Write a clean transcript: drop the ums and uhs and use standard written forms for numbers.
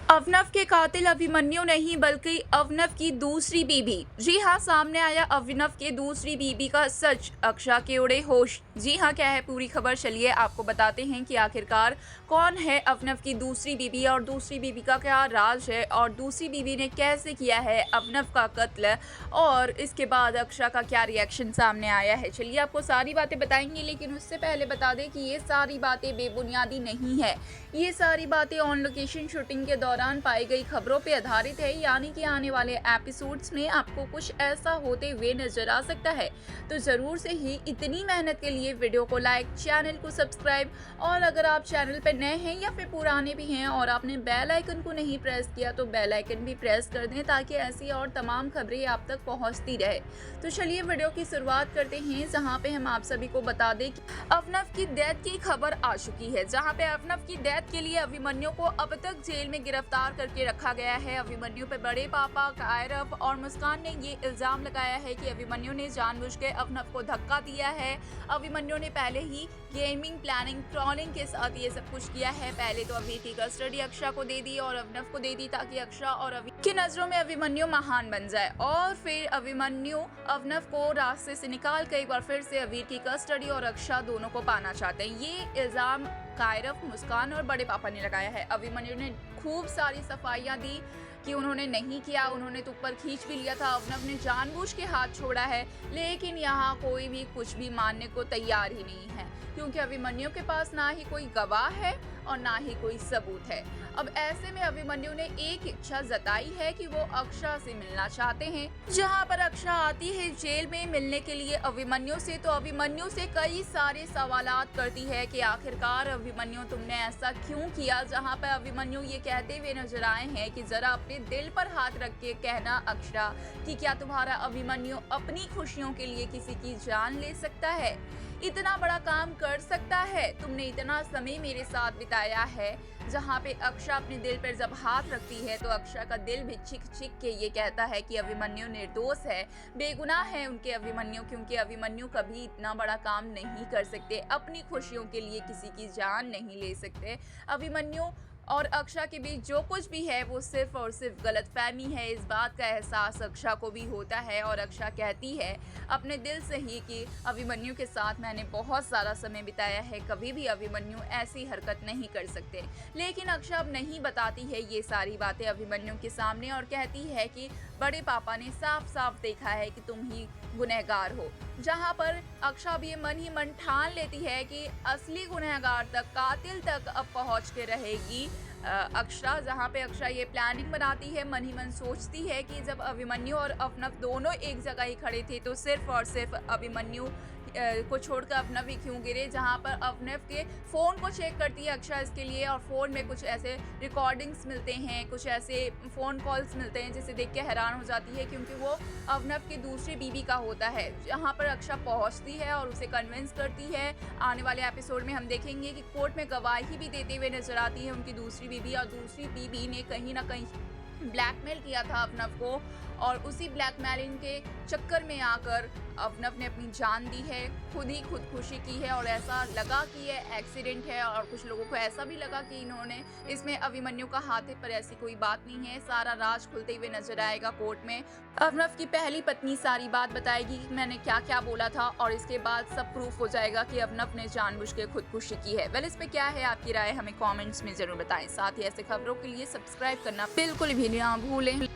अवनव के कातिल अभिमन्यु नहीं बल्कि अवनव की दूसरी बीबी। जी हाँ, सामने आया अभिनव के दूसरी बीबी का सच। अक्षा के उड़े होश। जी हाँ, क्या है पूरी खबर, चलिए आपको बताते हैं कि आखिरकार कौन है अवनव की दूसरी बीबी और दूसरी बीबी का क्या राज है और दूसरी बीबी ने कैसे किया है अवनव का कत्ल और इसके बाद अक्षा का क्या रिएक्शन सामने आया है। चलिए आपको सारी बातें बताएंगे, लेकिन उससे पहले बता दें कि ये सारी बातें बेबुनियादी नहीं है। ये सारी बातें ऑन लोकेशन शूटिंग के दौरान पाई गई खबरों पे आधारित है, यानी कि आने वाले एपिसोड्स में आपको कुछ ऐसा होते हुए नजर आ सकता है। तो जरूर से ही इतनी मेहनत के लिए वीडियो को लाइक, चैनल को सब्सक्राइब और अगर आप चैनल पर नए हैं या फिर पुराने भी हैं और आपने बेल आइकन को नहीं प्रेस किया तो बेल आइकन भी प्रेस कर दें ताकि ऐसी और तमाम खबरें आप तक पहुंचती रहे। तो चलिए वीडियो की शुरुआत करते हैं, जहां पे हम आप सभी को बता दें कि अवनव की डेथ की खबर आ चुकी है, जहां पे अवनव की डेथ के लिए अभिमन्यु को अब तक जेल में गिरफ्तार करके रखा गया है। अभिमन्यु पर बड़े पापा कायरव और मुस्कान ने ये इल्जाम लगाया है कि अभिमन्यु ने जानबूझ के अवनव को धक्का दिया है। अभिमन्यु ने पहले ही गेमिंग प्लानिंग ट्रॉलिंग के साथ ये सब कुछ किया है। पहले तो अभी की कस्टडी अक्षा को दे दी और अवनव को दे दी ताकि अक्षा और अभी की नजरों में अभिमन्यु महान बन जाए और फिर अभिमन्यु अवनव को रास्ते से निकाल कर एक बार फिर से अवीर की कस्टडी और अक्षा दोनों को पाना चाहते हैं। ये इल्जाम कायरव, मुस्कान और बड़े पापा ने लगाया है। अभिमन्यु ने खूब सारी सफाइयां दी कि उन्होंने नहीं किया, उन्होंने तो ऊपर खींच भी लिया था, अवनव ने जानबूझ के हाथ छोड़ा है, लेकिन यहाँ कोई भी कुछ भी मानने को तैयार ही नहीं है क्योंकि अभिमन्यु के पास ना ही कोई गवाह है और ना ही कोई सबूत है। अब ऐसे में अभिमन्यु ने एक इच्छा जताई है कि वो अक्षा से मिलना चाहते हैं। जहां पर अक्षा आती है जेल में मिलने के लिए अभिमन्यु से, तो अभिमन्यु से कई सारे सवालात करती है कि आखिरकार अभिमन्यु तुमने ऐसा क्यों किया। जहां पर अभिमन्यु ये कहते हुए नजर आए हैं कि जरा अपने दिल पर हाथ रख के कहना अक्षा कि क्या तुम्हारा अभिमन्यु अपनी खुशियों के लिए किसी की जान ले सकता है, इतना बड़ा काम कर सकता है। तुमने इतना समय मेरे साथ बिताया है। जहाँ पे अक्षा अपने दिल पर जब हाथ रखती है तो अक्षा का दिल भी चिक चिक के ये कहता है कि अभिमन्यु निर्दोष है, बेगुनाह है उनके अभिमन्यु, क्योंकि अभिमन्यु कभी इतना बड़ा काम नहीं कर सकते, अपनी खुशियों के लिए किसी की जान नहीं ले सकते। अभिमन्यु और अक्षा के बीच जो कुछ भी है वो सिर्फ और सिर्फ गलतफहमी है। इस बात का एहसास अक्षा को भी होता है और अक्षा कहती है अपने दिल से ही कि अभिमन्यु के साथ मैंने बहुत सारा समय बिताया है, कभी भी अभिमन्यु ऐसी हरकत नहीं कर सकते। लेकिन अक्षा अब नहीं बताती है ये सारी बातें अभिमन्यु के सामने और कहती है कि बड़े पापा ने साफ साफ देखा है कि तुम ही गुनहगार हो। जहां पर अक्षा भी मन ही मन ठान लेती है कि असली गुनहगार तक, कातिल तक अब पहुंच के रहेगी अक्षा। जहां पे अक्षा ये प्लानिंग बनाती है, मन ही मन सोचती है कि जब अभिमन्यु और अवनव दोनों एक जगह ही खड़े थे तो सिर्फ और सिर्फ अभिमन्यु को छोड़कर अवनव ही क्यों गिरे। जहां पर अवनव के फ़ोन को चेक करती है अक्षा इसके लिए और फ़ोन में कुछ ऐसे रिकॉर्डिंग्स मिलते हैं, कुछ ऐसे फ़ोन कॉल्स मिलते हैं जिसे देख के हैरान हो जाती है क्योंकि वो अवनव की दूसरी बीवी का होता है। जहां पर अक्षा पहुंचती है और उसे कन्विंस करती है। आने वाले एपिसोड में हम देखेंगे कि कोर्ट में गवाही भी देते हुए नजर आती है उनकी दूसरी बीवी, और दूसरी बीवी ने कहीं ना कहीं ब्लैकमेल किया था अवनव को और उसी ब्लैकमेलिंग के चक्कर में आकर अवनव ने अपनी जान दी है, खुद ही खुदकुशी की है और ऐसा लगा कि ये एक्सीडेंट है और कुछ लोगों को ऐसा भी लगा कि इन्होंने इसमें अभिमन्यु का हाथ है, पर ऐसी कोई बात नहीं है। सारा राज खुलते हुए नजर आएगा कोर्ट में। अवनव की पहली पत्नी सारी बात बताएगी कि मैंने क्या क्या बोला था और इसके बाद सब प्रूफ हो जाएगा कि अवनव ने जानबूझ के खुदकुशी की है। वेल, इस पे क्या है आपकी राय, हमें कमेंट्स में जरूर बताएं। साथ ही ऐसे खबरों के लिए सब्सक्राइब करना बिल्कुल भी ना भूलें।